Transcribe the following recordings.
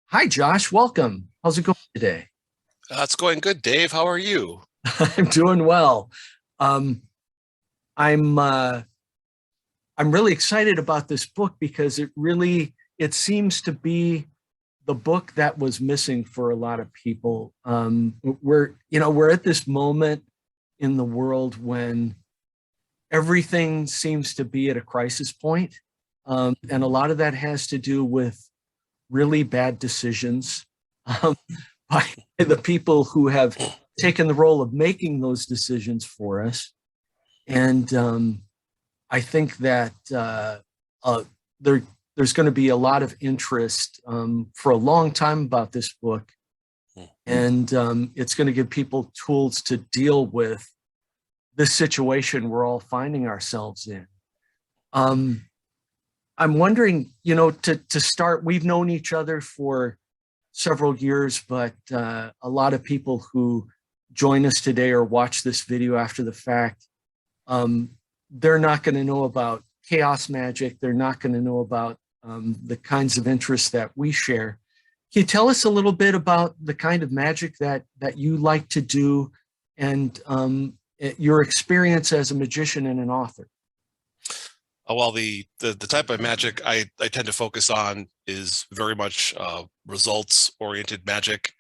Hi, Josh. Welcome. How's it going today? It's going good, Dave. How are you? I'm doing well. Um, I'm uh, I'm really excited about this book because it seems to be the book that was missing for a lot of people. We're at this moment in the world when everything seems to be at a crisis point, and a lot of that has to do with really bad decisions um, by the people who have taken the role of making those decisions for us. And I think that uh, there, there's going to be a lot of interest for a long time about this book. And it's going to give people tools to deal with this situation we're all finding ourselves in. Um, I'm wondering, to start, we've known each other for several years, but a lot of people who join us today or watch this video after the fact, um, they're not going to know about chaos magic. They're not going to know about the kinds of interests that we share. Can you tell us a little bit about the kind of magic that you like to do and your experience as a magician and an author? Well, the type of magic I tend to focus on is very much results-oriented magic,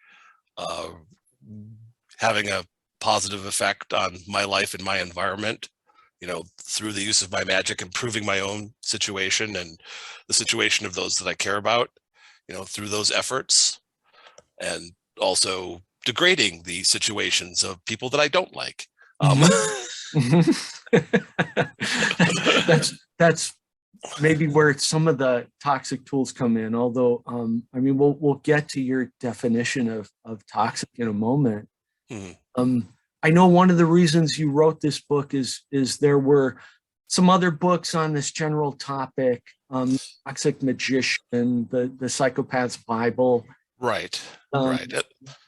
uh, having a positive effect on my life and my environment, through the use of my magic, improving my own situation and the situation of those that I care about, through those efforts, and also degrading the situations of people that I don't like. Mm-hmm. That's maybe where some of the toxic tools come in. Although, I mean, we'll get to your definition of toxic in a moment. Mhm. Um, I know one of the reasons you wrote this book is there were some other books on this general topic, Toxic Magician, the Psychopath's Bible. Right, Um, right.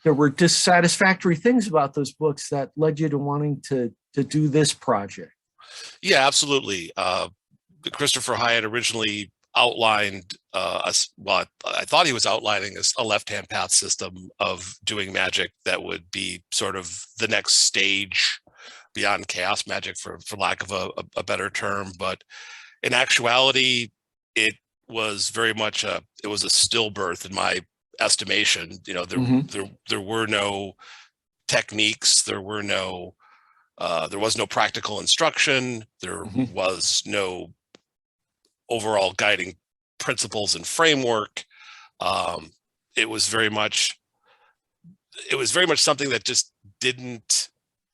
there were dissatisfactory things about those books that led you to wanting to do this project. Yeah, absolutely. Christopher Hyatt originally outlined well, I thought he was outlining a left-hand path system of doing magic that would be sort of the next stage beyond chaos magic, for lack of a better term. But in actuality, it was very much it was a stillbirth in my estimation. Mm-hmm. There were no techniques, there was no practical instruction, there Mm-hmm. was no overall guiding principles and framework. Um, it was very much something that just didn't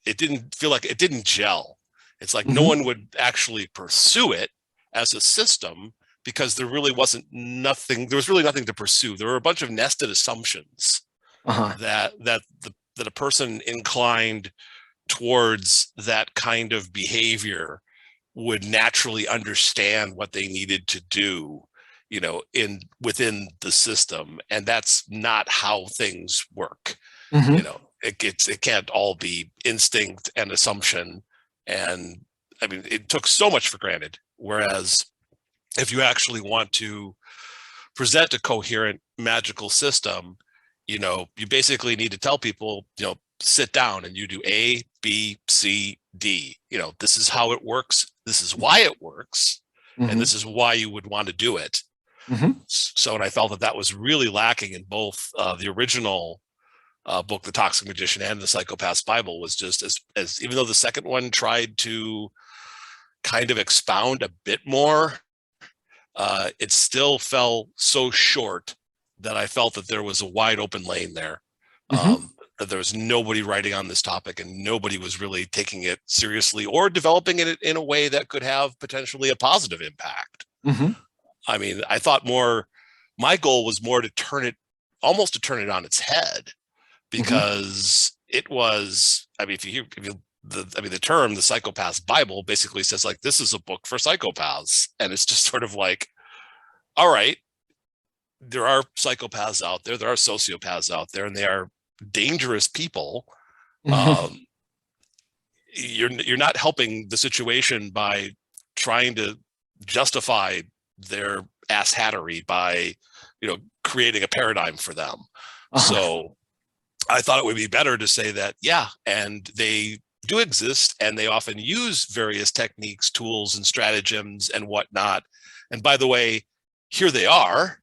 it didn't feel like it didn't gel. It's like no Mm-hmm. one would actually pursue it as a system because there was really nothing to pursue. There were a bunch of nested assumptions Uh-huh. that a person inclined towards that kind of behavior would naturally understand what they needed to do, in within the system. And that's not how things work. Mm-hmm. It can't all be instinct and assumption. And I mean, it took so much for granted. Whereas if you actually want to present a coherent magical system, you basically need to tell people, sit down and you do A, B, C, D. This is how it works. This is why it works. And Mm-hmm. this is why you would want to do it. Mm-hmm. So, and I felt that that was really lacking in both the original book, The Toxic Magician, and the Psychopath's Bible. Was just as even though the second one tried to kind of expound a bit more, it still fell so short that I felt that there was a wide open lane there. Mm-hmm. That there was nobody writing on this topic and nobody was really taking it seriously or developing it in a way that could have potentially a positive impact. Mm-hmm. I mean, I thought my goal was more to almost to turn it on its head, Mm-hmm. because it was, I mean, the term, the Psychopath's Bible, basically says like, this is a book for psychopaths. And it's just sort of like, all right, there are psychopaths out there, there are sociopaths out there, and they are dangerous people. Mm-hmm. Um, you're not helping the situation by trying to justify their asshattery by, creating a paradigm for them. Uh-huh. So I thought it would be better to say that, yeah, and they do exist, and they often use various techniques, tools, and stratagems and whatnot. And by the way, here they are.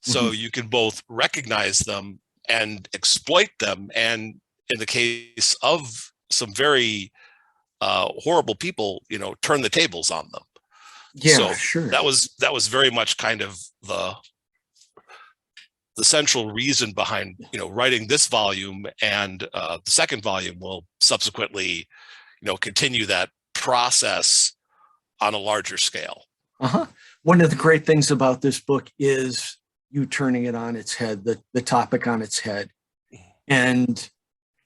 So you can both recognize them and exploit them. And in the case of some very horrible people, turn the tables on them. Yeah, So sure. that was very much kind of the central reason behind writing this volume, and the second volume will subsequently continue that process on a larger scale. Uh-huh. One of the great things about this book is you turning it on its head, the topic on its head, and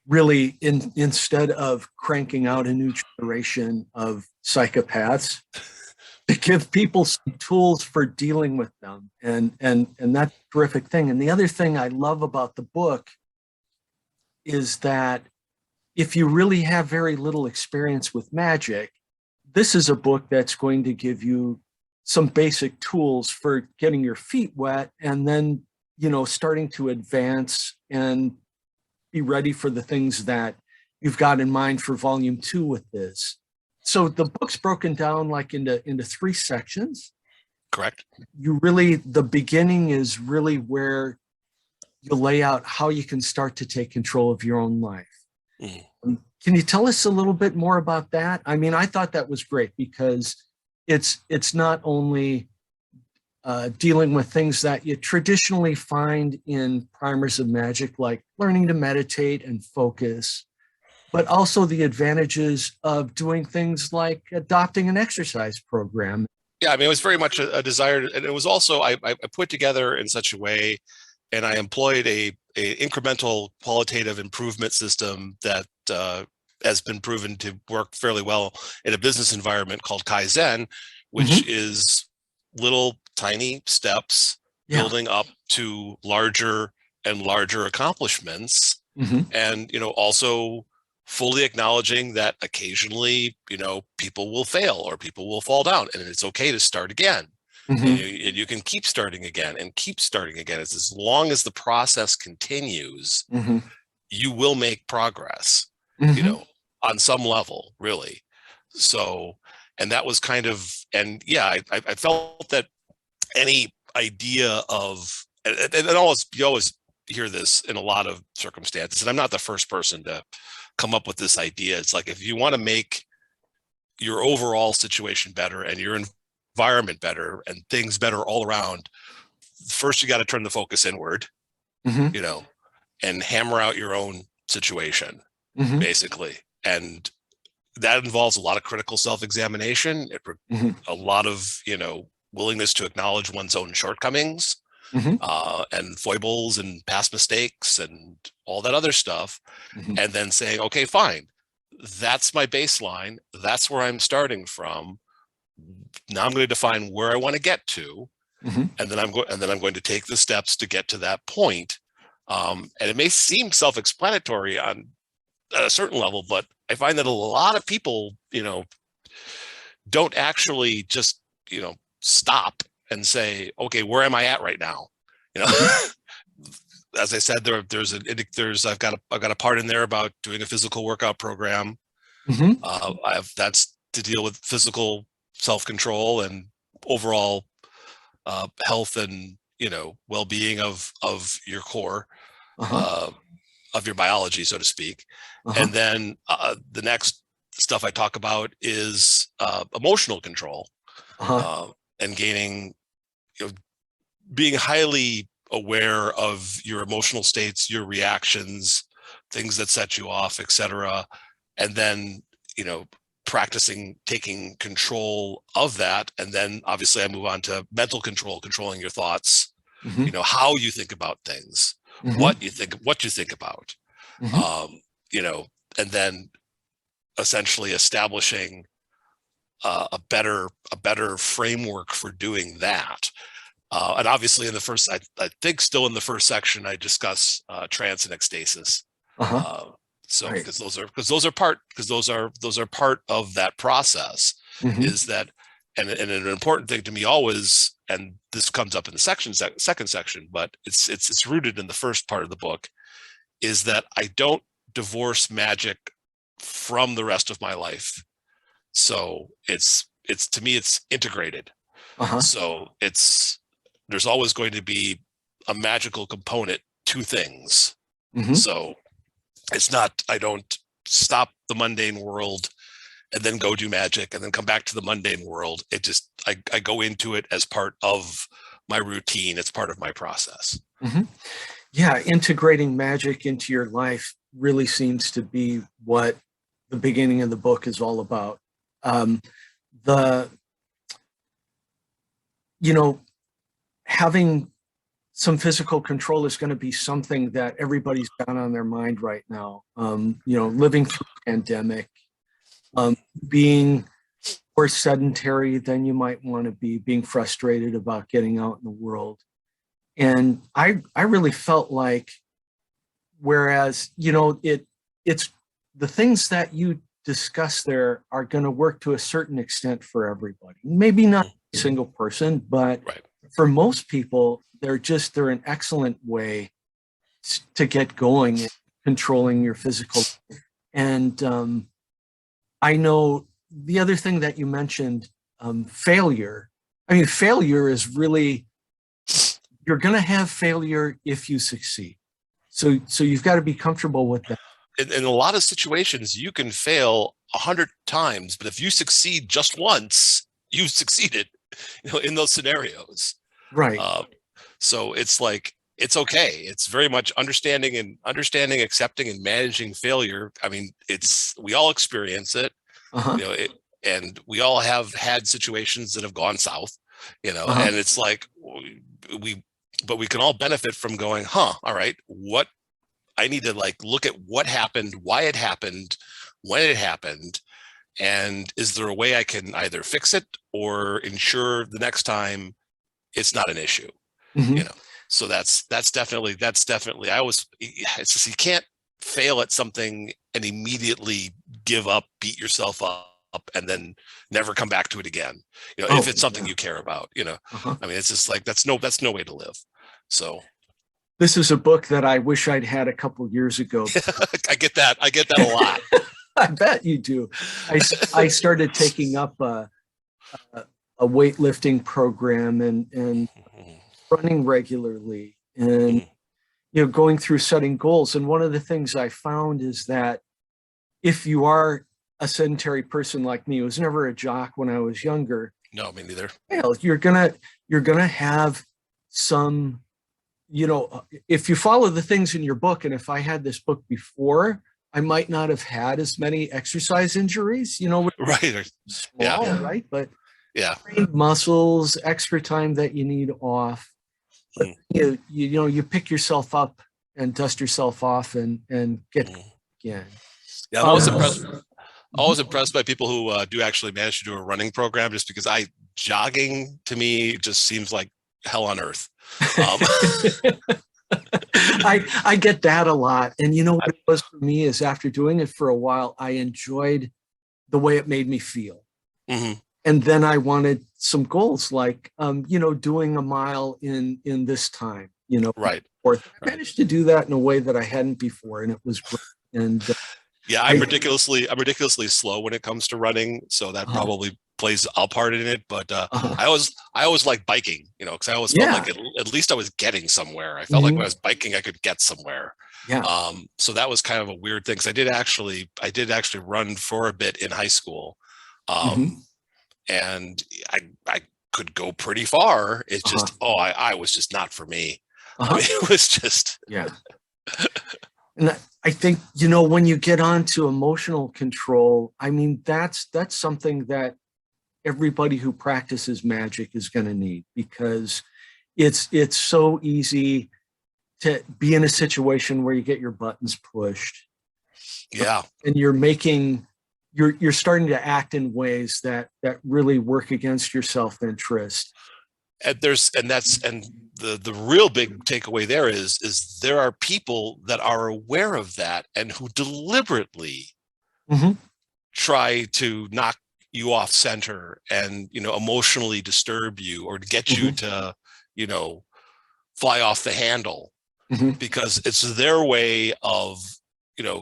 really instead of cranking out a new generation of psychopaths, to give people some tools for dealing with them, and that's a terrific thing. And the other thing I love about the book is that if you really have very little experience with magic, this is a book that's going to give you some basic tools for getting your feet wet, and then starting to advance and be ready for the things that you've got in mind for volume 2 with this. So the book's broken down like into 3 sections. Correct. The beginning is really where you lay out how you can start to take control of your own life. Can you tell us a little bit more about that? I mean, I thought that was great because it's not only dealing with things that you traditionally find in primers of magic, like learning to meditate and focus, but also the advantages of doing things like adopting an exercise program. Yeah, I mean, it was very much a desire, and it was also I put together in such a way, and I employed a incremental qualitative improvement system that has been proven to work fairly well in a business environment called Kaizen, which is little tiny steps building up to larger and larger accomplishments, and also fully acknowledging that occasionally people will fail or people will fall down, and it's okay to start again. And you can keep starting again and keep starting again. It's as long as the process continues, you will make progress, on some level, really. So, and that was kind of, and yeah, I felt that any idea of, and you always hear this in a lot of circumstances, and I'm not the first person to come up with this idea. It's like, if you want to make your overall situation better and your environment better and things better all around, first you got to turn the focus inward, and hammer out your own situation, basically. And that involves a lot of critical self-examination, a lot of willingness to acknowledge one's own shortcomings, and foibles and past mistakes and all that other stuff, and then saying, okay, fine, that's my baseline, that's where I'm starting from. Now I'm going to define where I want to get to, and then I'm going to take the steps to get to that point. And it may seem self-explanatory on a certain level, but I find that a lot of people, don't actually just, stop and say, okay, where am I at right now? As I said, I've got a part in there about doing a physical workout program. That's to deal with physical self-control and overall health and well-being of your core, of your biology, so to speak. And then the next stuff I talk about is emotional control, and gaining, being highly aware of your emotional states, your reactions, things that set you off, etc. And then, practicing taking control of that. And then obviously I move on to mental control, controlling your thoughts, how you think about things, what you think about, and then essentially establishing a better framework for doing that. And obviously in the first, I think still in the first section, I discuss trance and ecstasis. So Right. because those are part of that process, is that and an important thing to me always, and this comes up in the second section, but it's rooted in the first part of the book, is that I don't divorce magic from the rest of my life. So it's to me, it's integrated. So there's always going to be a magical component to things. So it's not, I don't stop the mundane world and then go do magic and then come back to the mundane world. It just, I go into it as part of my routine. It's part of my process. Yeah, integrating magic into your life really seems to be what the beginning of the book is all about. Having some physical control is going to be something that everybody's got on their mind right now. Living through a pandemic, being more sedentary than you might want to be, being frustrated about getting out in the world. And I really felt like, whereas, it's the things that you discuss there are going to work to a certain extent for everybody. Maybe not a single person, but for most people, they're an excellent way to get going and controlling your physical. And I know the other thing that you mentioned, failure. I mean, failure is really, you're going to have failure if you succeed. So you've got to be comfortable with that. In a lot of situations, you can fail 100 times, but if you succeed just once, you've succeeded, in those scenarios. Right. So it's like, it's okay. It's very much understanding, accepting, and managing failure. I mean, we all experience it, and we all have had situations that have gone south, and it's like, but we can all benefit from going, all right, what I need to look at what happened, why it happened, when it happened, and is there a way I can either fix it or ensure the next time it's not an issue. So that's definitely it's just, you can't fail at something and immediately give up, beat yourself up, and then never come back to it again. If it's something you care about, I mean, it's just like, that's no way to live. So this is a book that I wish I'd had a couple years ago. I get that a lot. I bet you do. I started taking up a weightlifting program and running regularly and going through setting goals. And one of the things I found is that if you are a sedentary person like me, who was never a jock when I was younger. No, me neither. You're gonna have some, if you follow the things in your book, and if I had this book before, I might not have had as many exercise injuries, right. Small, right? But yeah, muscles, extra time that you need off. But you pick yourself up and dust yourself off and get again. Yeah, I'm always impressed by people who do actually manage to do a running program, just because jogging to me just seems like hell on earth. I get that a lot. And what it was for me is, after doing it for a while, I enjoyed the way it made me feel. And then I wanted some goals, like, doing a mile in this time, right. Or I managed to do that in a way that I hadn't before. And it was great. And yeah, I'm ridiculously slow when it comes to running. So that probably plays a part in it. But I always like biking, because I always felt like at least I was getting somewhere. I felt like when I was biking, I could get somewhere. Yeah. So that was kind of a weird thing, because I did actually run for a bit in high school. And I could go pretty far. It's just, I was just not for me. I mean, it was just. Yeah. And I think, when you get onto emotional control, I mean, that's something that everybody who practices magic is going to need, because it's so easy to be in a situation where you get your buttons pushed. Yeah. And you're starting to act in ways that really work against your self-interest. And the real big takeaway there is there are people that are aware of that and who deliberately try to knock you off center and, emotionally disturb you, or to get you to, fly off the handle, because it's their way of,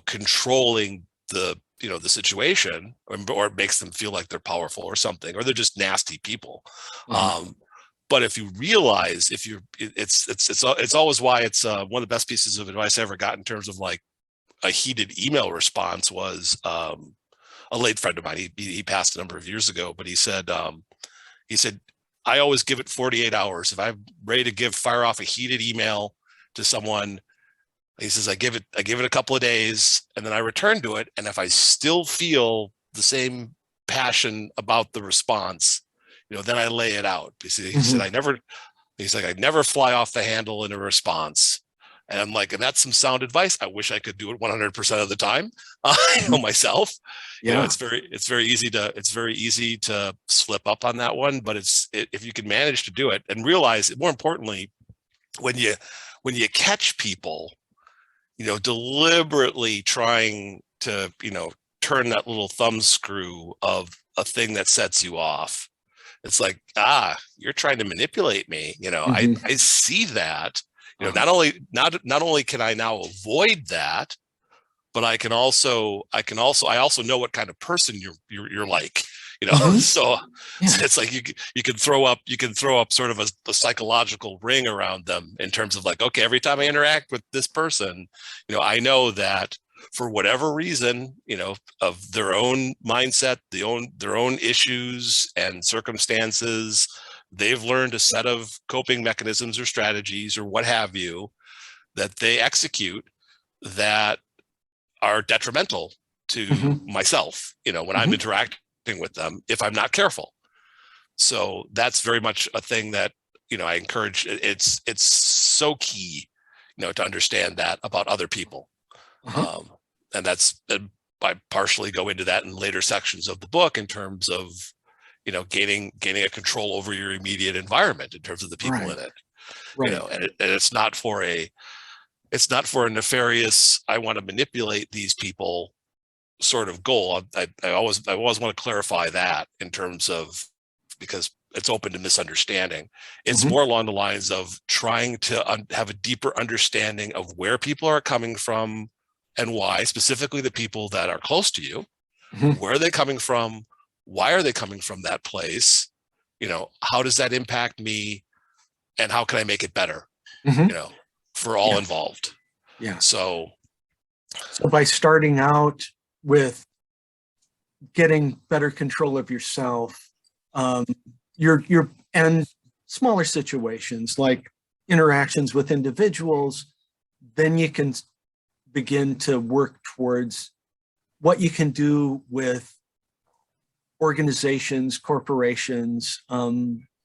controlling the situation, or it makes them feel like they're powerful or something, or they're just nasty people. But if you realize, it's always why it's one of the best pieces of advice I ever got in terms of like a heated email response was a late friend of mine. He passed a number of years ago, but he said, I always give it 48 hours. If I'm ready to fire off a heated email to someone, he says, I give it a couple of days, and then I return to it. And if I still feel the same passion about the response, then I lay it out. He said, I never fly off the handle in a response. And I'm like, and that's some sound advice. I wish I could do it 100% of the time, myself. Yeah. It's very easy to slip up on that one, but if you can manage to do it and realize, more importantly, when you catch people, deliberately trying to, turn that little thumb screw of a thing that sets you off, it's like, you're trying to manipulate me. I see that. Not only can I now avoid that, but I also know what kind of person you're like, so it's like you can throw up sort of a psychological ring around them in terms of like, okay, every time I interact with this person, I know that for whatever reason, of their own mindset, their own issues and circumstances, they've learned a set of coping mechanisms or strategies or what have you that they execute that are detrimental to myself, when I'm interacting with them, if I'm not careful. So that's very much a thing that, I encourage. It's so key, to understand that about other people. And I partially go into that in later sections of the book in terms of, gaining a control over your immediate environment in terms of the people in it, and it's not for a nefarious, I want to manipulate these people sort of goal. I always want to clarify that in terms of, because it's open to misunderstanding. It's more along the lines of trying to have a deeper understanding of where people are coming from and why, specifically the people that are close to you. Where are they coming from? Why are they coming from that place? How does that impact me? And how can I make it better? For all involved. Yeah. So by starting out with getting better control of yourself, and smaller situations like interactions with individuals, then you can begin to work towards what you can do with organizations, corporations,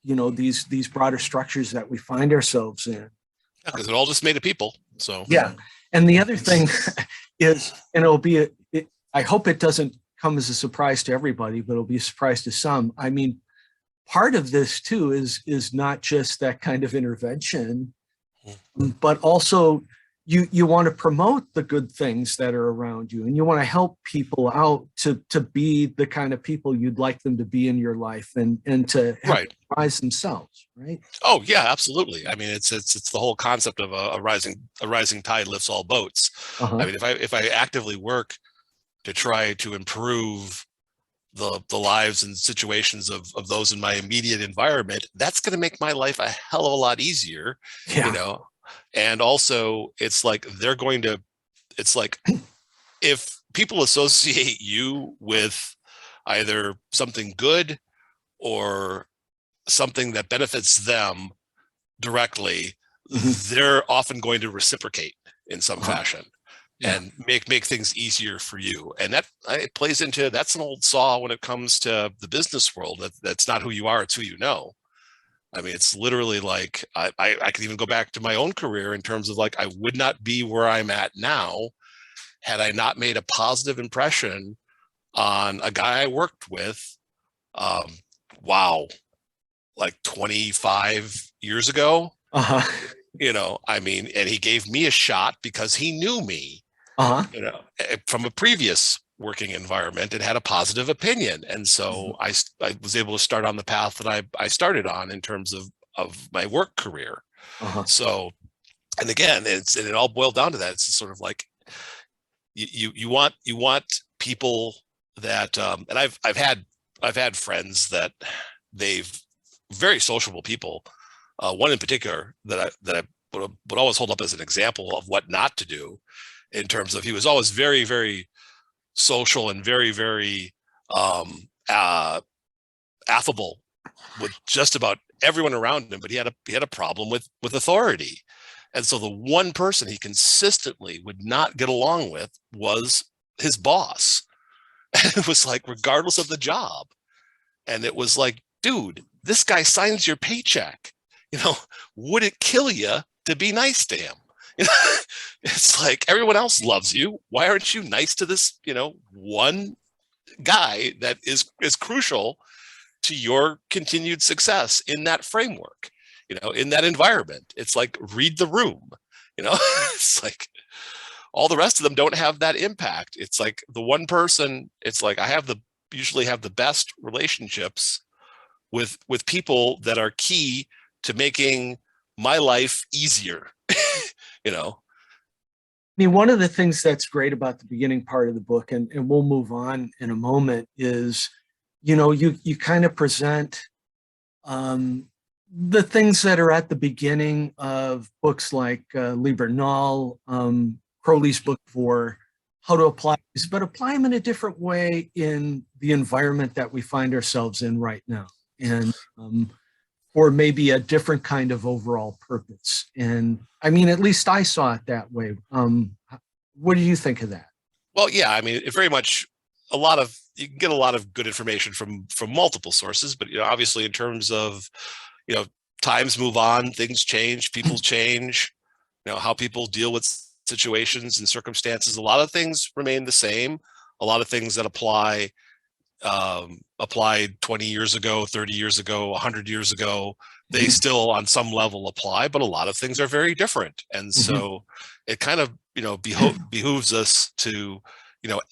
these broader structures that we find ourselves in. Because they're all just made of people. So and the other thing is, and I hope it doesn't come as a surprise to everybody, but it'll be a surprise to some. I mean, part of this too is not just that kind of intervention, but also you want to promote the good things that are around you, and you want to help people out to be the kind of people you'd like them to be in your life, and to rise themselves, right? Oh yeah, absolutely. I mean, it's the whole concept of a rising tide lifts all boats. I mean, if I actively work to try to improve the lives and situations of those in my immediate environment, that's going to make my life a hell of a lot easier. And also it's like it's like if people associate you with either something good or something that benefits them directly, they're often going to reciprocate in some fashion and make things easier for you. And that it plays into, that's an old saw when it comes to the business world. That's not who you are, it's who you know. I mean, it's literally like, I can even go back to my own career in terms of like, I would not be where I'm at now had I not made a positive impression on a guy I worked with, like 25 years ago. I mean, and he gave me a shot because he knew me, from a previous working environment and had a positive opinion. And so I was able to start on the path that I started on in terms of my work career. So, and again, it all boiled down to that. It's sort of like you want people that, and I've had friends that they've very sociable people. One in particular that I would always hold up as an example of what not to do, in terms of he was always very, very social and very, very affable with just about everyone around him, but he had a problem with authority. And so the one person he consistently would not get along with was his boss. And it was like, regardless of the job. And it was like, dude, this guy signs your paycheck. Would it kill you to be nice to him? It's like, everyone else loves you. Why aren't you nice to this, one guy that is crucial to your continued success in that framework, in that environment? It's like, read the room, it's like all the rest of them don't have that impact. It's like the one person, it's like I usually have the best relationships with people that are key to making my life easier. I mean, one of the things that's great about the beginning part of the book, and we'll move on in a moment, is, you kind of present the things that are at the beginning of books like Liber Null, Crowley's book for how to apply these, but apply them in a different way in the environment that we find ourselves in right now. And or maybe a different kind of overall purpose. And I mean, at least I saw it that way. What do you think of that? Well, yeah, I mean, it very much, you can get a lot of good information from multiple sources, but obviously in terms of, times move on, things change, people change, how people deal with situations and circumstances, a lot of things remain the same. A lot of things that applied 20 years ago, 30 years ago, 100 years ago, they still on some level apply, but a lot of things are very different. And so it kind of, behooves us to,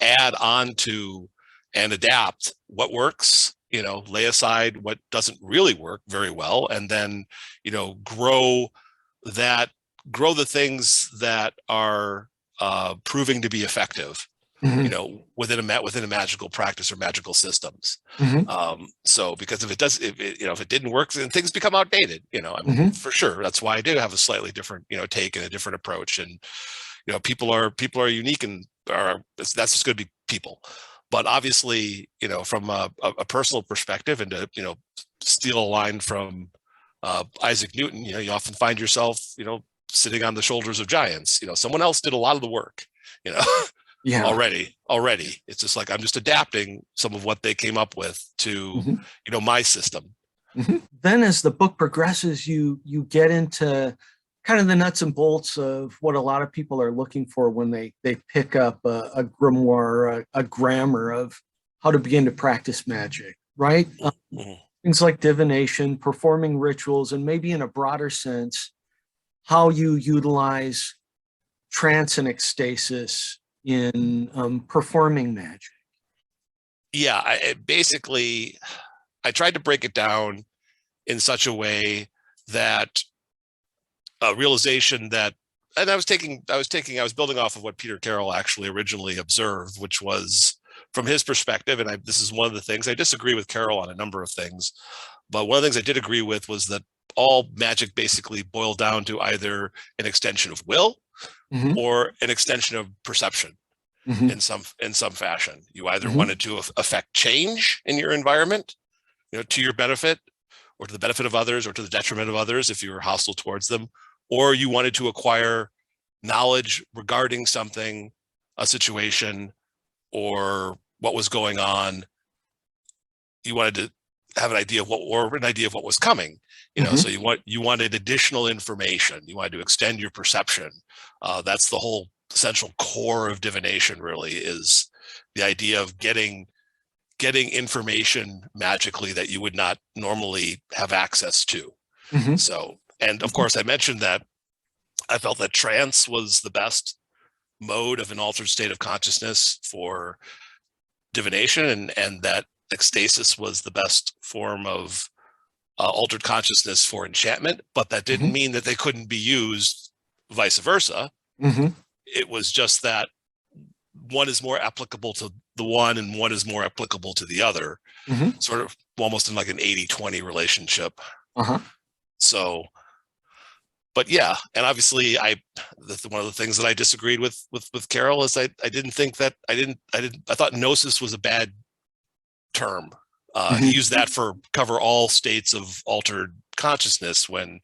add on to and adapt what works, lay aside what doesn't really work very well, and then, grow the things that are proving to be effective, within a magical practice or magical systems. So because if it didn't work, then things become outdated, I mean, for sure. That's why I did have a slightly different, take and a different approach. And, people are unique, and that's just going to be people. But obviously, from a personal perspective, and to, steal a line from Isaac Newton, you often find yourself, sitting on the shoulders of giants. Someone else did a lot of the work, yeah. Already. It's just like, I'm just adapting some of what they came up with to, my system. Then as the book progresses, you get into kind of the nuts and bolts of what a lot of people are looking for when they pick up a grimoire, a grammar of how to begin to practice magic, right? Things like divination, performing rituals, and maybe in a broader sense, how you utilize trance and ecstasis in performing magic. Yeah, I tried to break it down in such a way that a realization that, and I was building off of what Peter Carroll actually originally observed, which was from his perspective. And this is one of the things I disagree with Carroll on a number of things, but one of the things I did agree with was that all magic basically boiled down to either an extension of will or an extension of perception in some fashion. You either wanted to affect change in your environment, to your benefit, or to the benefit of others, or to the detriment of others if you were hostile towards them, or you wanted to acquire knowledge regarding something, a situation, or what was going on. You wanted to have an idea of what was coming. So you wanted additional information. You wanted to extend your perception. That's the whole essential core of divination, really, is the idea of getting information magically that you would not normally have access to. So, and of course I mentioned that I felt that trance was the best mode of an altered state of consciousness for divination, and that ecstasis was the best form of altered consciousness for enchantment, but that didn't mean that they couldn't be used vice versa. It was just that one is more applicable to the one and one is more applicable to the other, sort of almost in like an 80-20 relationship. So, but yeah, and obviously one of the things that I disagreed with Carol is I didn't think that I thought gnosis was a bad term. He used that for cover all states of altered consciousness when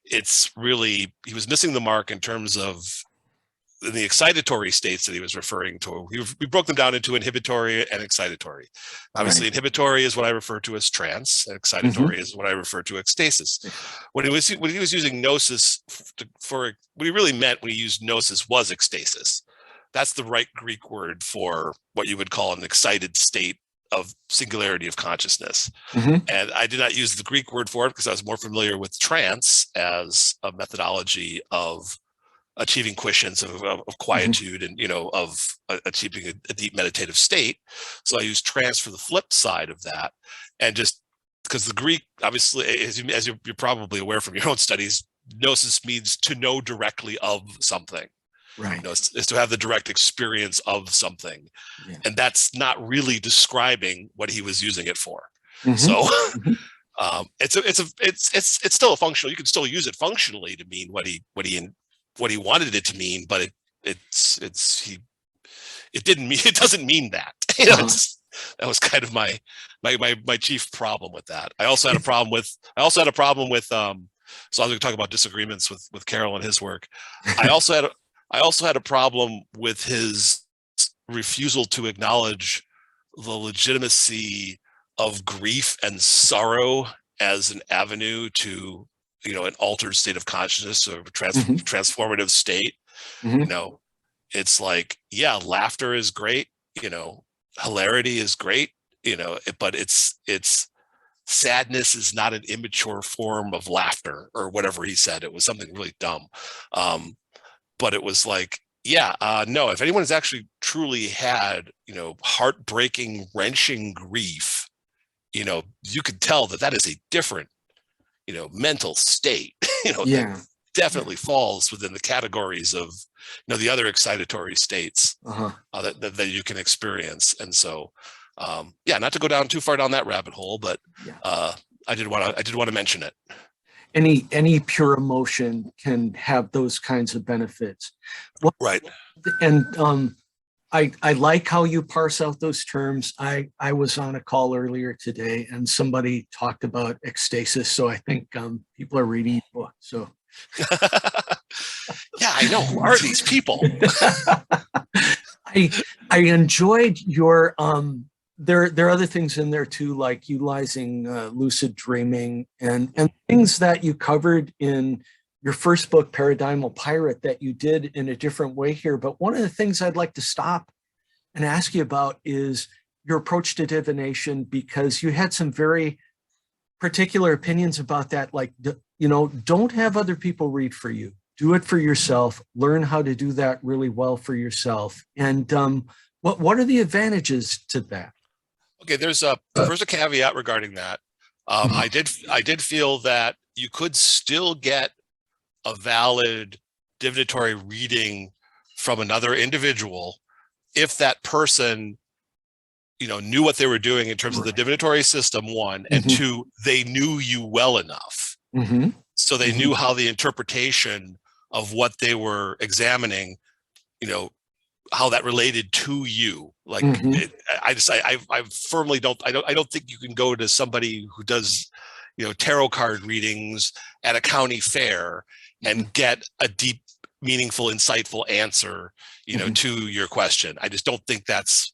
it's really, he was missing the mark in terms of the excitatory states that he was referring to. We broke them down into inhibitory and excitatory. Obviously, inhibitory is what I refer to as trance, and excitatory is what I refer to as ecstasis. When he was using gnosis for what he really meant when he used gnosis was ecstasis. That's the right Greek word for what you would call an excited state of singularity of consciousness. And I did not use the Greek word for it because I was more familiar with trance as a methodology of achieving quiescence, of quietude, and of achieving a deep meditative state. So I use trance for the flip side of that. And just because the Greek, obviously, as you're probably aware from your own studies, gnosis means to know directly of something. Is to have the direct experience of something. And that's not really describing what he was using it for. So it's still a functional, you can still use it functionally to mean what he wanted it to mean, but it didn't mean, it doesn't mean that. That was kind of my chief problem with that. I also had a problem with so I was going to talk about disagreements with Carol and his work. I also had a problem with his refusal to acknowledge the legitimacy of grief and sorrow as an avenue to, an altered state of consciousness or transformative state. It's like, yeah, laughter is great, hilarity is great, but it's sadness is not an immature form of laughter, or whatever he said. It was something really dumb. But it was like, no, if anyone has actually truly had, heartbreaking, wrenching grief, you could tell that is a different, mental state, that definitely falls within the categories of, the other excitatory states that you can experience. And so, not to go down too far down that rabbit hole, but I did want to mention it. Any pure emotion can have those kinds of benefits. Right. And I like how you parse out those terms. I was on a call earlier today and somebody talked about ecstasis. So I think people are reading the book. So yeah, I know. Who are these people? I enjoyed your there are other things in there too, like utilizing lucid dreaming and things that you covered in your first book, Paradigmal Pirate, that you did in a different way here. But one of the things I'd like to stop and ask you about is your approach to divination, because you had some very particular opinions about that. Like, don't have other people read for you. Do it for yourself. Learn how to do that really well for yourself. And what are the advantages to that? Okay, there's first a caveat regarding that. I did feel that you could still get a valid divinatory reading from another individual if that person, knew what they were doing in terms of the divinatory system, one, and two, they knew you well enough. So they knew how the interpretation of what they were examining, how that related to you. Like, I firmly don't think you can go to somebody who does, tarot card readings at a county fair and get a deep, meaningful, insightful answer, to your question. I just don't think that's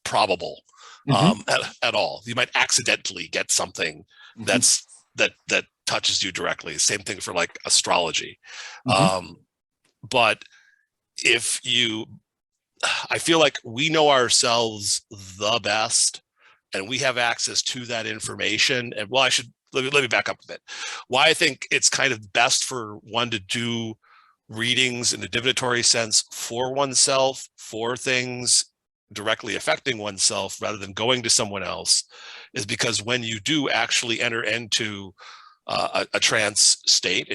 probable at all. You might accidentally get something that touches you directly. Same thing for like astrology. But I feel like we know ourselves the best and we have access to that information. And well, let me back up a bit. Why I think it's kind of best for one to do readings in a divinatory sense for oneself, for things directly affecting oneself rather than going to someone else is because when you do actually enter into a trance state,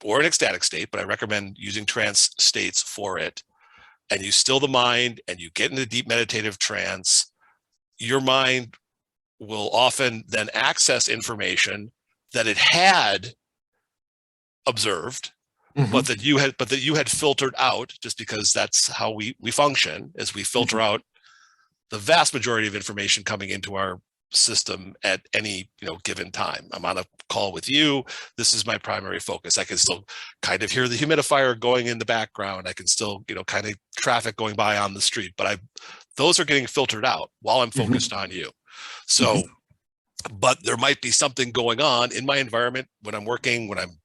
or an ecstatic state, but I recommend using trance states for it, and you still the mind and you get into deep meditative trance, your mind will often then access information that it had observed, but that you had filtered out, just because that's how we function, as we filter out the vast majority of information coming into our system at any given time. I'm on a call with you. This is my primary focus. I can still kind of hear the humidifier going in the background. I can still kind of traffic going by on the street, but those are getting filtered out while I'm focused on you. So, but there might be something going on in my environment when I'm working, when I'm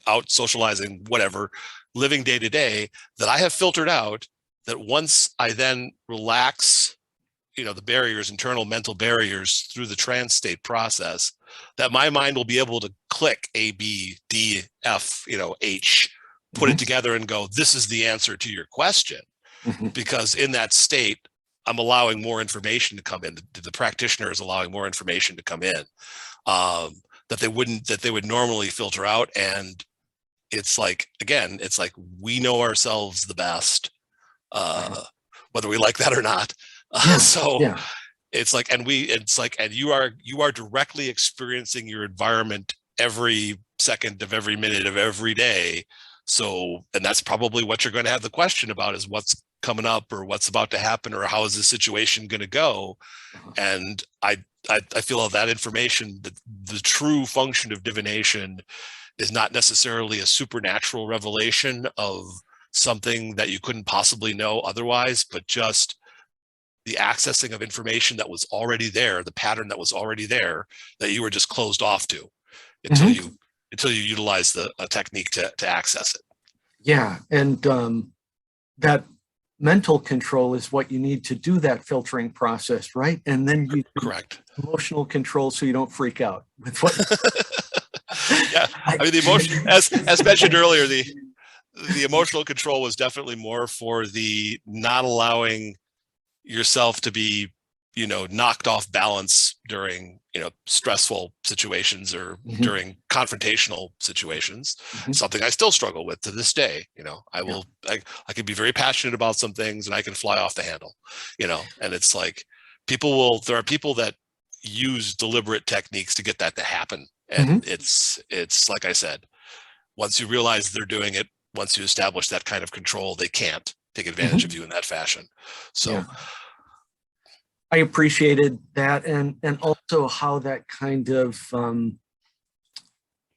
out socializing, whatever, living day to day, that I have filtered out, that once I then relax the barriers, internal mental barriers, through the trance state process, that my mind will be able to click A, B, D, F, H, put it together and go, this is the answer to your question. Because in that state, I'm allowing more information to come in. The practitioner is allowing more information to come in that they would normally filter out. And it's like, again, it's like we know ourselves the best, whether we like that or not. It's like, and you are directly experiencing your environment every second of every minute of every day. So, and that's probably what you're going to have the question about, is what's coming up or what's about to happen or how is the situation going to go. And I feel that information, the true function of divination is not necessarily a supernatural revelation of something that you couldn't possibly know otherwise, but just the accessing of information that was already there, the pattern that was already there, that you were just closed off to until you utilize a technique to access it. Yeah. And that mental control is what you need to do that filtering process, right? And then you correct emotional control, so you don't freak out with what. Yeah, I mean, the emotion, as mentioned earlier, the emotional control was definitely more for the not allowing yourself to be knocked off balance during stressful situations or during confrontational situations. Something I still struggle with to this day. I can be very passionate about some things and I can fly off the handle, and it's like there are people that use deliberate techniques to get that to happen. And it's like I said, once you realize they're doing it, once you establish that kind of control, they can't take advantage of you in that fashion. So I appreciated that, and also how that kind of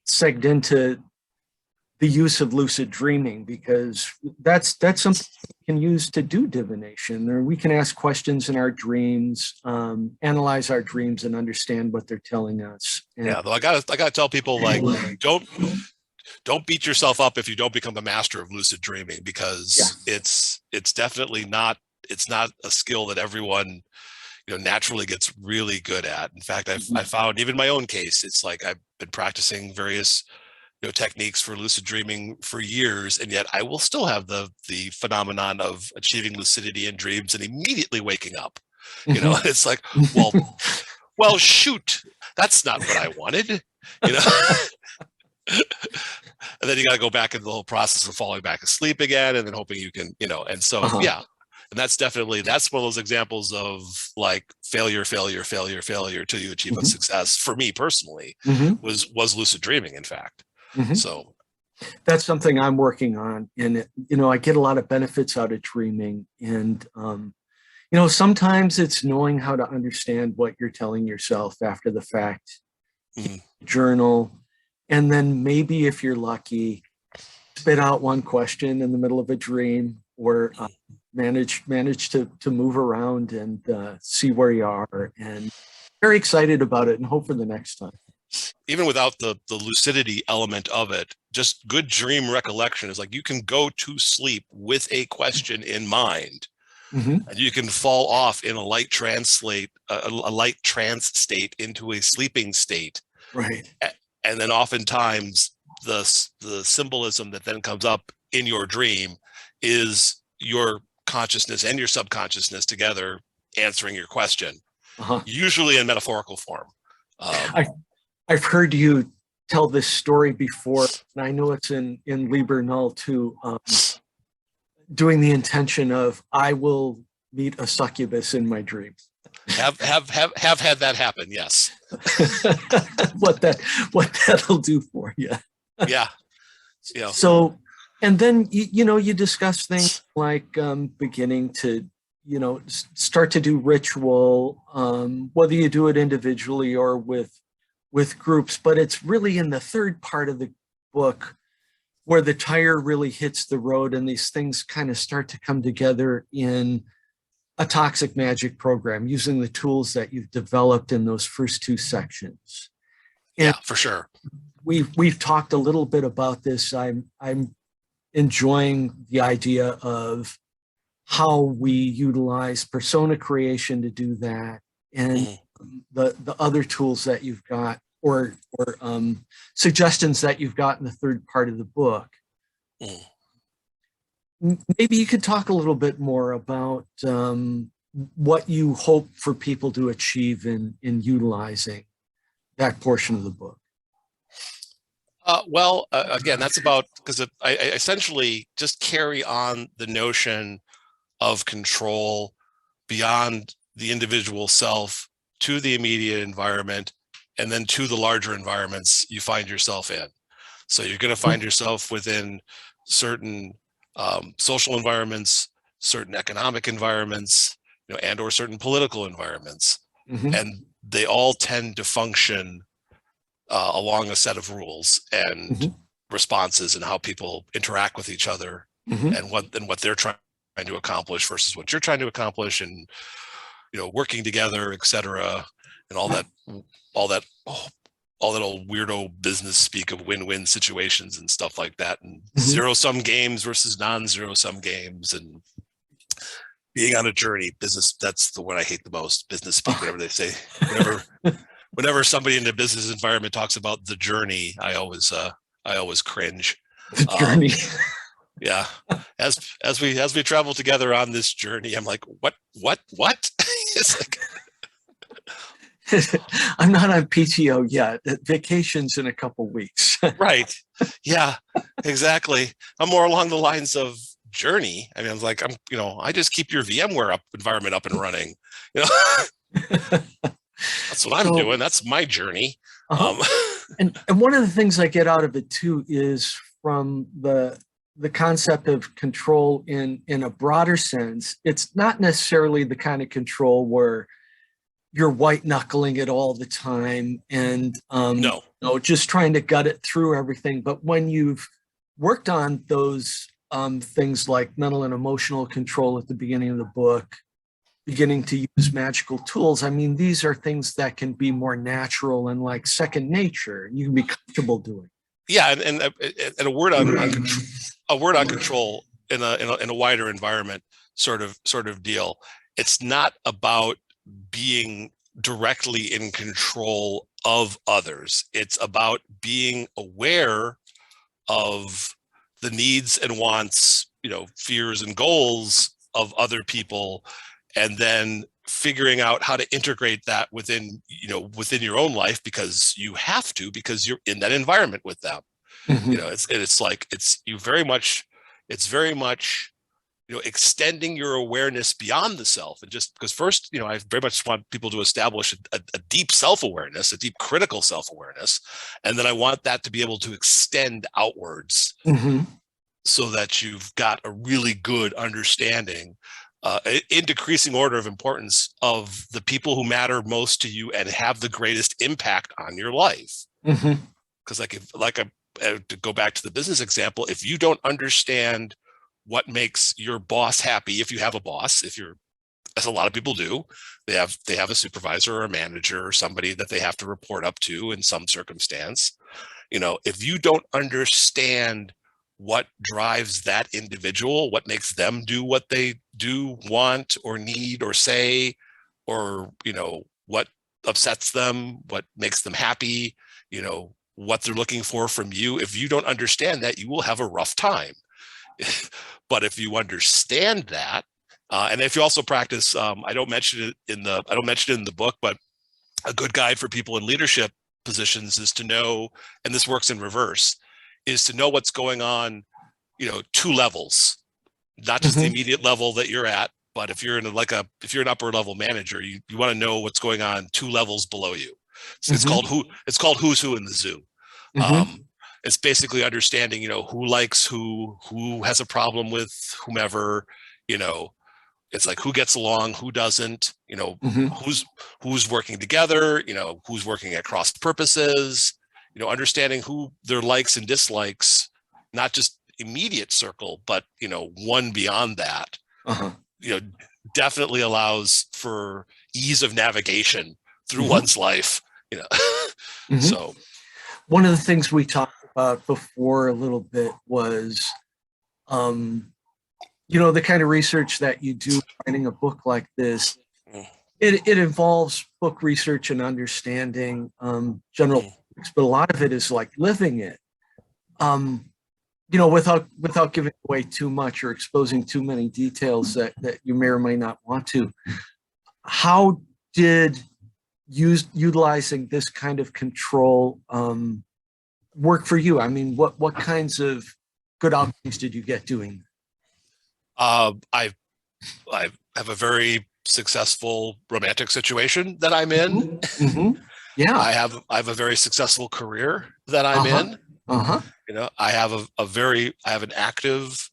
segged into the use of lucid dreaming, because that's something we can use to do divination, or we can ask questions in our dreams, analyze our dreams and understand what they're telling us. And though I gotta tell people, like, don't beat yourself up if you don't become a master of lucid dreaming, because it's definitely not, it's not a skill that everyone naturally gets really good at. In fact, I found, even my own case, it's like I've been practicing various techniques for lucid dreaming for years, and yet I will still have the phenomenon of achieving lucidity in dreams and immediately waking up. It's like, well, shoot, that's not what I wanted. And then you got to go back into the whole process of falling back asleep again, and then hoping you can, and so and that's one of those examples of like failure till you achieve a success. For me personally, was lucid dreaming, in fact. So that's something I'm working on, and I get a lot of benefits out of dreaming, and sometimes it's knowing how to understand what you're telling yourself after the fact. Journal, and then maybe, if you're lucky, spit out one question in the middle of a dream, or manage to move around and see where you are, and very excited about it and hope for the next time. Even without the lucidity element of it, just good dream recollection is like, you can go to sleep with a question in mind, and you can fall off in a light trance state into a sleeping state. Right. And then oftentimes the symbolism that then comes up in your dream is your consciousness and your subconsciousness together answering your question, Uh-huh. usually in metaphorical form. I've heard you tell this story before, and I know it's in Liber Null too, doing the intention of, I will meet a succubus in my dreams. Have had that happen, yes. what that'll do for you. Yeah. So, and then you discuss things like beginning to start to do ritual, whether you do it individually or with groups, but it's really in the third part of the book where the tire really hits the road and these things kind of start to come together in a Toxick Magick program using the tools that you've developed in those first two sections. And yeah, for sure. We've talked a little bit about this. I'm enjoying the idea of how we utilize persona creation to do that, and the other tools that you've got, or suggestions that you've got in the third part of the book. Maybe you could talk a little bit more about what you hope for people to achieve in utilizing that portion of the book. Well, again, that's about, because I essentially just carry on the notion of control beyond the individual self to the immediate environment, and then to the larger environments you find yourself in. So you're going to find yourself within certain social environments, certain economic environments, and or certain political environments, and they all tend to function along a set of rules and responses, and how people interact with each other, and what they're trying to accomplish versus what you're trying to accomplish, and working together, etc., and all that old weirdo business speak of win-win situations and stuff like that, and zero-sum games versus non-zero-sum games, and being on a journey. Business, that's the one I hate the most. Business speak, whatever they say. Whenever somebody in the business environment talks about the journey, I always cringe. The journey. Yeah. As we travel together on this journey, I'm like, what? It's like, I'm not on PTO yet. Vacation's in a couple weeks. Right. Yeah, exactly. I'm more along the lines of journey. I mean, I was like, I just keep your VMware environment up and running. That's what I'm doing. That's my journey. And one of the things I get out of it too is from the concept of control in a broader sense. It's not necessarily the kind of control where you're white knuckling it all the time and just trying to gut it through everything. But when you've worked on those things like mental and emotional control at the beginning of the book, beginning to use magical tools, I mean, these are things that can be more natural and like second nature, and you can be comfortable doing. Yeah, and a word on control, control in a wider environment sort of deal. It's not about being directly in control of others. It's about being aware of the needs and wants, fears and goals of other people, and then figuring out how to integrate that within your own life, because you have to, because you're in that environment with them. It's very much extending your awareness beyond the self. And just because first, I very much want people to establish a deep self-awareness, a deep critical self-awareness. And then I want that to be able to extend outwards, so that you've got a really good understanding in decreasing order of importance of the people who matter most to you and have the greatest impact on your life. Because to go back to the business example, if you don't understand what makes your boss happy, if you have a boss, as a lot of people do, they have a supervisor or a manager or somebody that they have to report up to in some circumstance. If you don't understand what drives that individual, what makes them do what they do, want or need or say, or what upsets them, what makes them happy, what they're looking for from you, if you don't understand that, you will have a rough time. But if you understand that, And if you also practice, I don't mention it in the book, but a good guide for people in leadership positions is to know, and this works in reverse, is to know what's going on, 2 levels, not just the immediate level that you're at, but if you're if you're an upper level manager, you want to know what's going on 2 levels below you. So it's called who's who in the zoo. It's basically understanding, who likes who has a problem with whomever, it's like who gets along, who doesn't, who's working together, who's working at cross purposes, understanding who their likes and dislikes, not just immediate circle, but, one beyond that, definitely allows for ease of navigation through one's life, So one of the things we talked about before a little bit was, the kind of research that you do writing a book like this. It involves book research and understanding general topics, but a lot of it is like living it. Without giving away too much or exposing too many details that you may or may not want to. How did utilizing this kind of control work for you? I mean, what kinds of good outcomes did you get doing? I have a very successful romantic situation that I'm in. Yeah, I have a very successful career that I'm in. I have I have an active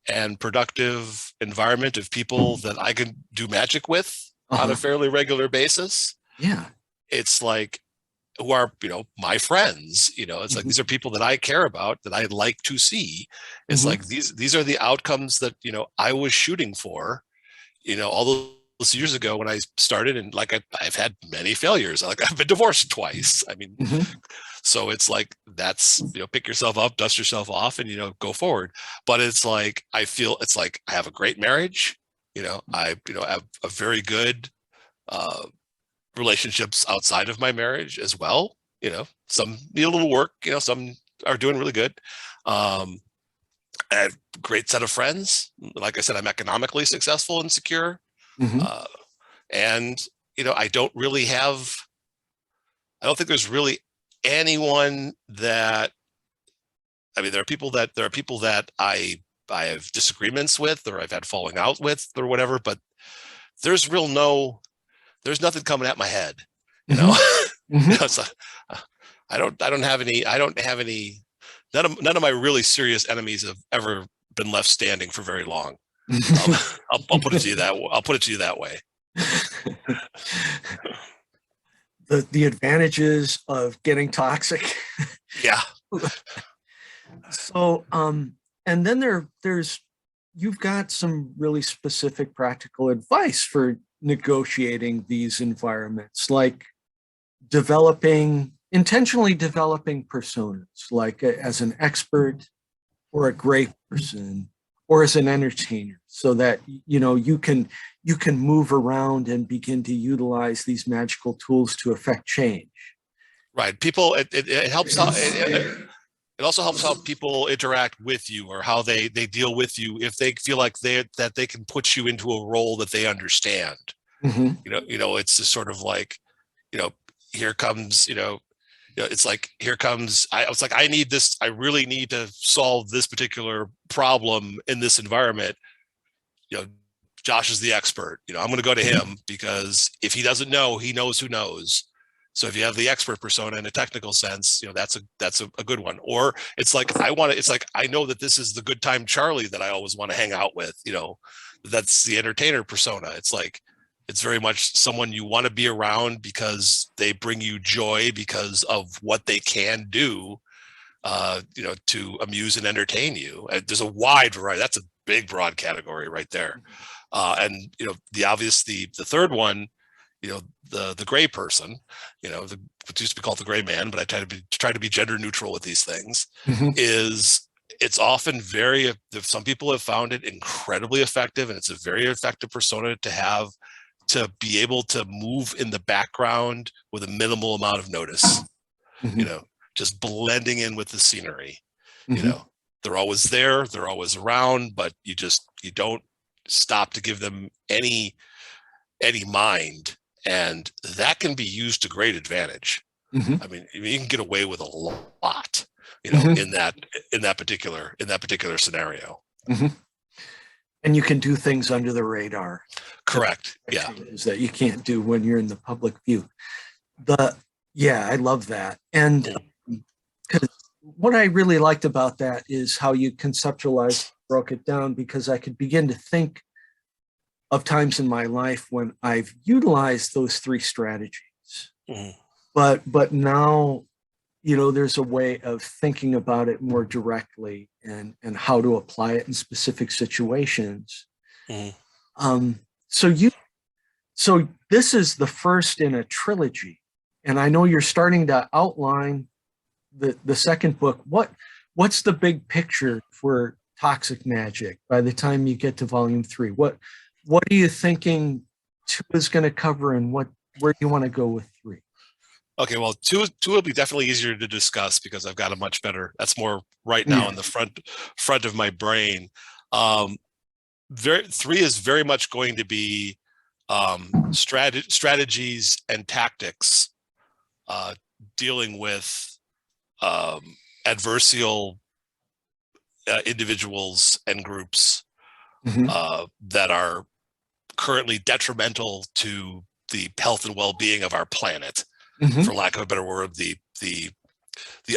and productive environment of people that I can do magic with on a fairly regular basis. Yeah, it's like, who are, my friends, it's like, these are people that I care about, that I like to see. It's like, these are the outcomes that, I was shooting for, all those years ago when I started. And like, I've had many failures. Like, I've been divorced twice. I mean, so it's like, that's, pick yourself up, dust yourself off, and, go forward. But it's like, I feel it's like I have a great marriage. I have a very good, relationships outside of my marriage as well. Some need a little work, some are doing really good. I have a great set of friends. Like I said, I'm economically successful and secure. And, I don't think there's really anyone that, I mean, there are people that I have disagreements with, or I've had falling out with, or whatever, but there's nothing coming at my head, So, I don't have any, none of my really serious enemies have ever been left standing for very long. I'll put it to you that way. The advantages of getting toxic. Yeah. So, and then there's you've got some really specific practical advice for negotiating these environments, like intentionally developing personas, like as an expert or a great person or as an entertainer, so that you can move around and begin to utilize these magical tools to affect change. Right. People, it helps out. It also helps how people interact with you, or how they deal with you, if they feel like that they can put you into a role that they understand. It's just sort of like, here comes, it's like, here comes, I need this, I really need to solve this particular problem in this environment. Josh is the expert. I'm going to go to him, because if he doesn't know, he knows who knows. So if you have the expert persona in a technical sense, that's a good one. Or it's like, I know that this is the good time Charlie that I always want to hang out with, that's the entertainer persona. It's like, it's very much someone you want to be around because they bring you joy because of what they can do, to amuse and entertain you. And there's a wide variety. That's a big, broad category right there. And, the third one, the gray person, what used to be called the gray man, but I try to be gender neutral with these things, is it's often some people have found it incredibly effective, and it's a very effective persona to have, to be able to move in the background with a minimal amount of notice, just blending in with the scenery. They're always there, they're always around, but you don't stop to give them any mind, and that can be used to great advantage. Mhm. I mean, you can get away with a lot, Mhm. in that particular scenario. Mhm. And you can do things under the radar. Correct. Yeah. Changes that you can't do when you're in the public view. Yeah, I love that. And because what I really liked about that is how you conceptualized, broke it down, because I could begin to think of times in my life when I've utilized those three strategies. Mhm. But now, there's a way of thinking about it more directly and how to apply it in specific situations. Mhm. Um, so this is the first in a trilogy, and I know you're starting to outline the second book. What's the big picture for Toxic Magick by the time you get to volume 3? What are you thinking 2 is going to cover, and where do you want to go with 3? Okay, well, two will be definitely easier to discuss because I've got a much better. That's more right now in the front of my brain. 3 is very much going to be strategies and tactics, dealing with adversarial individuals and groups that are currently detrimental to the health and well-being of our planet. For lack of a better word, the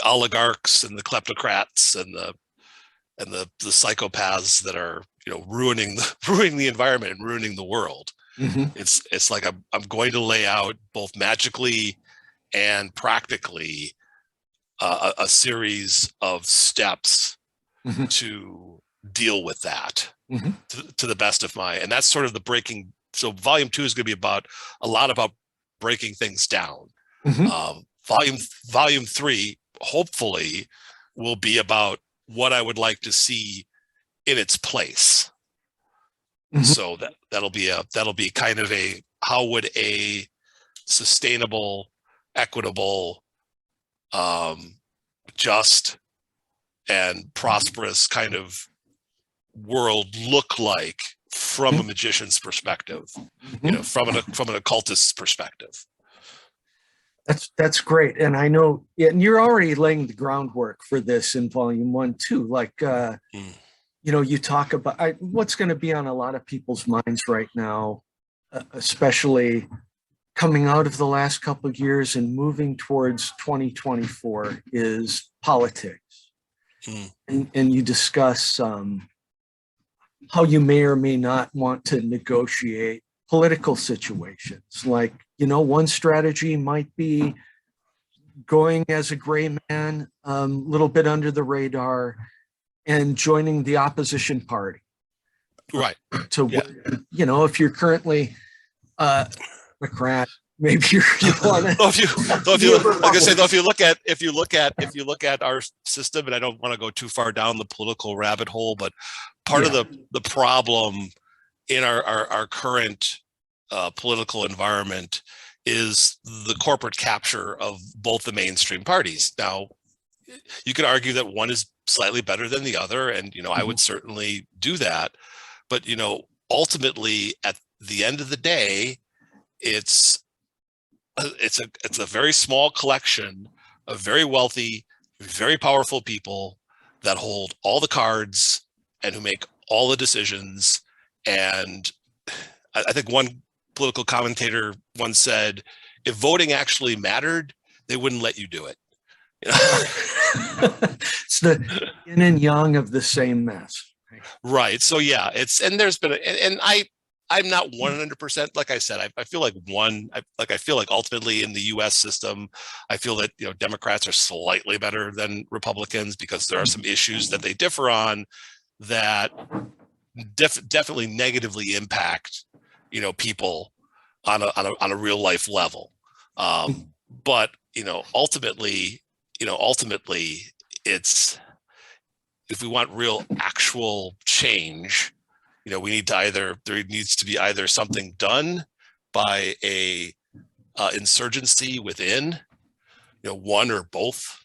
oligarchs and the kleptocrats and the psychopaths that are ruining the environment and ruining the world. It's like I'm going to lay out both magically and practically a series of steps to deal with that to the best of my, and that's sort of the breaking. So volume 2 is going to be a lot about breaking things down. Volume 3 hopefully will be about what I would like to see in its place. So that'll be kind of how would a sustainable, equitable, just and prosperous kind of world look like from a magician's perspective, from an occultist's perspective. That's great. And I know, and you're already laying the groundwork for this in volume 1 too. Like, you talk about what's going to be on a lot of people's minds right now, especially coming out of the last couple of years and moving towards 2024, is politics. And you discuss how you may or may not want to negotiate political situations. Like, one strategy might be going as a gray man, a little bit under the radar, and joining the opposition party. Right. If you're currently Democrat, maybe you want to. Like I said, though, if you look at our system, and I don't want to go too far down the political rabbit hole, but part of the problem in our current political environment is the corporate capture of both the mainstream parties. Now, you could argue that one is slightly better than the other, and I would certainly do that. But ultimately, at the end of the day, it's a very small collection of very wealthy, very powerful people that hold all the cards and who make all the decisions. And I think one political commentator once said, if voting actually mattered, they wouldn't let you do it. It's the yin and yang of the same mess. Right. So yeah, there's been, and I'm not 100%. Like I said, I feel like I feel like ultimately in the U.S. system, I feel that Democrats are slightly better than Republicans because there are some issues that they differ on that definitely negatively impact people on a real life level. But ultimately, it's, if we want real actual change, we need to there needs to be either something done by a insurgency within, one or both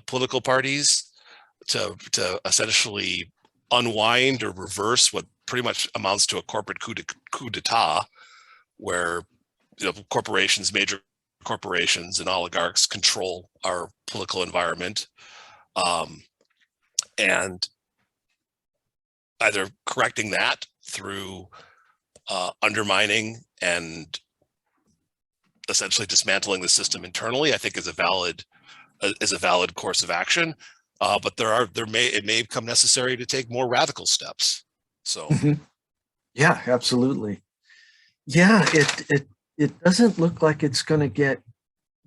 political parties to essentially unwind or reverse what pretty much amounts to a corporate coup d'etat, where corporations, major corporations and oligarchs control our political environment, and either correcting that through undermining and essentially dismantling the system internally, I think is a valid course of action. But it may become necessary to take more radical steps. So, yeah, absolutely. Yeah, it doesn't look like it's going to get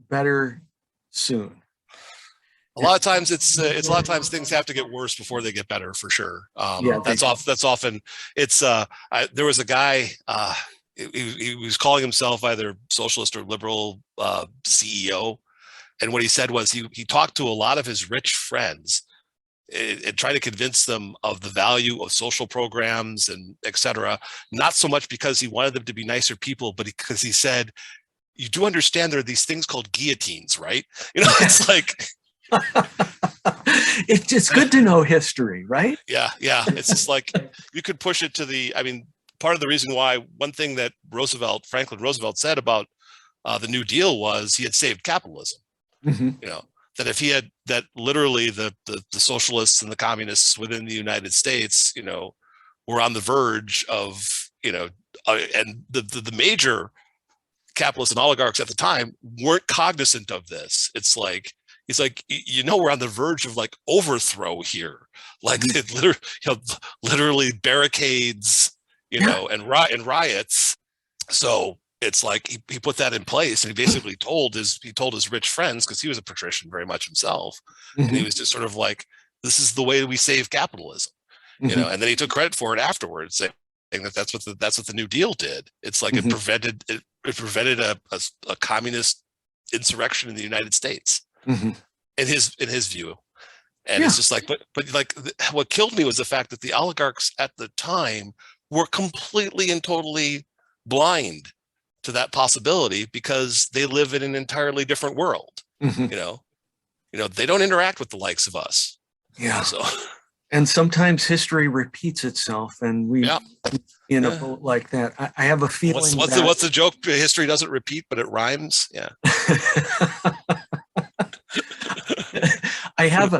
better soon. A lot of times things have to get worse before they get better, for sure. Yeah, that's often it's. There was a guy. He was calling himself either socialist or liberal CEO, and what he said was he talked to a lot of his rich friends and tried to convince them of the value of social programs and et cetera. Not so much because he wanted them to be nicer people, but because he said, "You do understand there are these things called guillotines, right?" It's like. It's good to know history, right? Yeah. It's just like you could push it to part of the reason why one thing that Franklin Roosevelt said about the New Deal was he had saved capitalism. That if he had, that literally the socialists and the communists within the United States, were on the verge of, and the major capitalists and oligarchs at the time weren't cognizant of this. It's like, he's like, we're on the verge of like overthrow here, like literally barricades, and riots. So it's like he put that in place, and he basically told his rich friends, because he was a patrician very much himself, and he was just sort of like, this is the way we save capitalism, and then he took credit for it afterwards, saying that that's what the New Deal did. It's like it prevented a communist insurrection in the United States. In his view. And it's just like, but like what killed me was the fact that the oligarchs at the time were completely and totally blind to that possibility, because they live in an entirely different world. They don't interact with the likes of us. So, and sometimes history repeats itself, and we in a boat like that. I have a feeling. What's the joke? History doesn't repeat, but it rhymes. Yeah. I have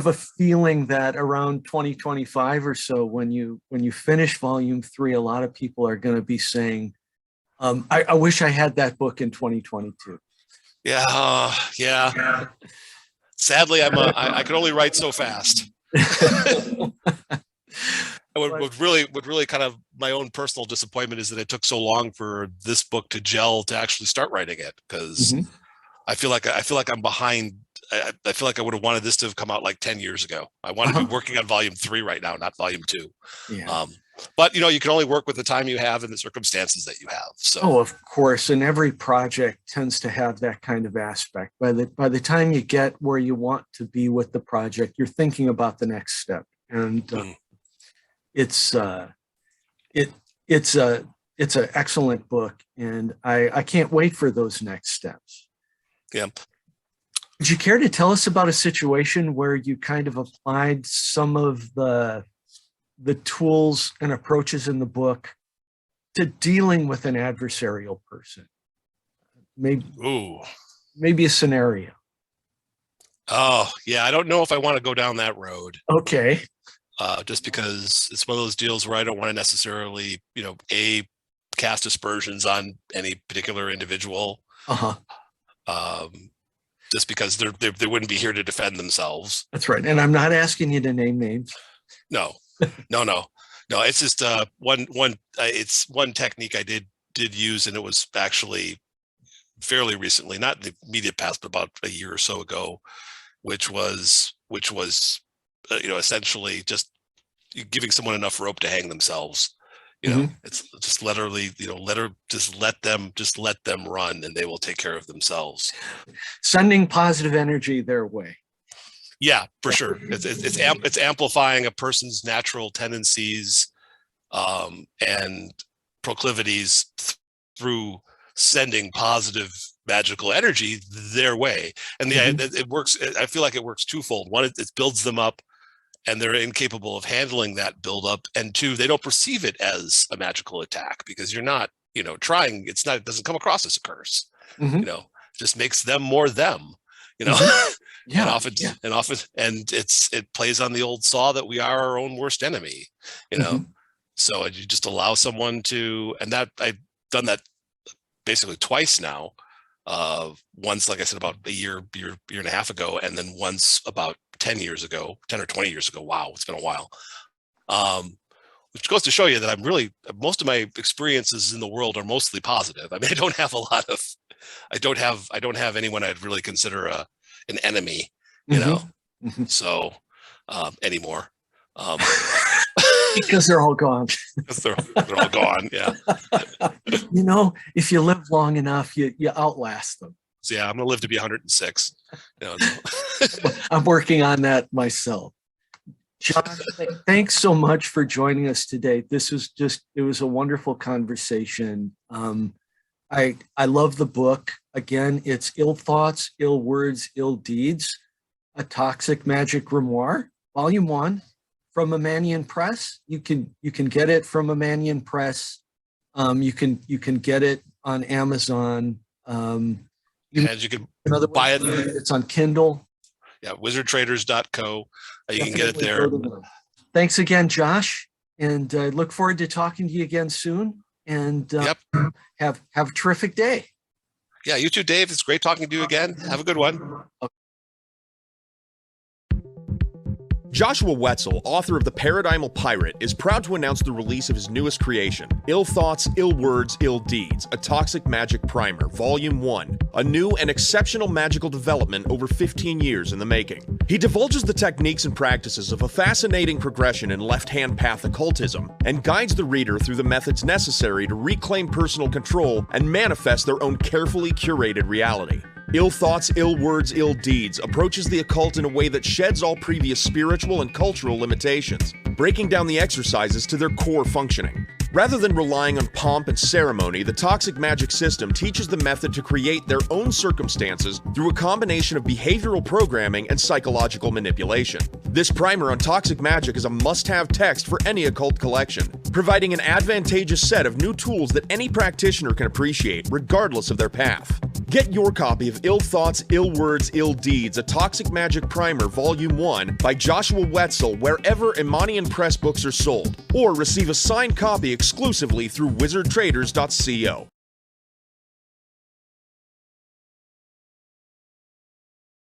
a feeling that around 2025 or so, when you finish volume 3, a lot of people are going to be saying, I wish I had that book in 2022. Yeah. Sadly, I can only write so fast. What really kind of my own personal disappointment is that it took so long for this book to gel to actually start writing it, because I feel like I'm behind. I feel like I would have wanted this to have come out like 10 years ago. I want to be working on volume 3 right now, not volume 2. But you can only work with the time you have and the circumstances that you have. So, of course, and every project tends to have that kind of aspect. By the time you get where you want to be with the project, you're thinking about the next step, and it's an excellent book, and I can't wait for those next steps. Yeah. Would you care to tell us about a situation where you kind of applied some of the tools and approaches in the book to dealing with an adversarial person? Maybe a scenario. Oh, yeah. I don't know if I want to go down that road. Okay. Just because it's one of those deals where I don't want to necessarily, cast aspersions on any particular individual. Just because they wouldn't be here to defend themselves. That's right. And I'm not asking you to name names. No. It's just it's one technique I did use, and it was actually fairly recently, not in the immediate past, but about a year or so ago, which was essentially just giving someone enough rope to hang themselves. It's just literally, let them run, and they will take care of themselves. Sending positive energy their way. Yeah, for sure. It's amplifying a person's natural tendencies and proclivities through sending positive magical energy their way. And it works. I feel like it works twofold. One, it builds them up and they're incapable of handling that buildup. And two, they don't perceive it as a magical attack because you're not, trying. It doesn't come across as a curse. Mhm. It just makes them more them. Yeah. and often, it plays on the old saw that we are our own worst enemy. Mhm. So you just allow someone to, and that I've done that basically twice now. Once, like I said, about a year and a half ago, and then once about 10 or 20 years ago. Wow, it's been a while. Which goes to show you that most of my experiences in the world are mostly positive. I mean, I don't have I don't have anyone I'd really consider an enemy, Mhm. so anymore. Because they're all gone. they're all gone. Yeah. If you live long enough, you outlast them. So yeah, I'm gonna live to be 106. I'm working on that myself. John, thanks so much for joining us today. It was a wonderful conversation. I love the book. Again, it's Ill Thoughts, Ill Words, Ill Deeds, a Toxic Magic Grimoire, Volume 1 from Amanian Press. You can get it from Amanian Press. You can get it on Amazon. And you can buy it. It's on Kindle. Yeah, wizardtraders.co. You can get it there. Thanks again, Josh. And I look forward to talking to you again soon. And have a terrific day. Yeah, you too, Dave. It's great talking to you again. Have a good one. Joshua Wetzel, author of The Paradigmal Pirate, is proud to announce the release of his newest creation, Ill Thoughts, Ill Words, Ill Deeds, a Toxic Magic Primer, Volume 1, a new and exceptional magical development over 15 years in the making. He divulges the techniques and practices of a fascinating progression in left-hand path occultism, and guides the reader through the methods necessary to reclaim personal control and manifest their own carefully curated reality. Ill Thoughts, Ill Words, Ill Deeds approaches the occult in a way that sheds all previous spiritual and cultural limitations, breaking down the exercises to their core functioning. Rather than relying on pomp and ceremony, the Toxic Magic system teaches the method to create their own circumstances through a combination of behavioral programming and psychological manipulation. This primer on Toxic Magic is a must-have text for any occult collection, providing an advantageous set of new tools that any practitioner can appreciate, regardless of their path. Get your copy of Ill Thoughts, Ill Words, Ill Deeds, a Toxic Magic Primer, Volume 1 by Joshua Wetzel wherever Amanian Press books are sold, or receive a signed copy exclusively through wizardtraders.co.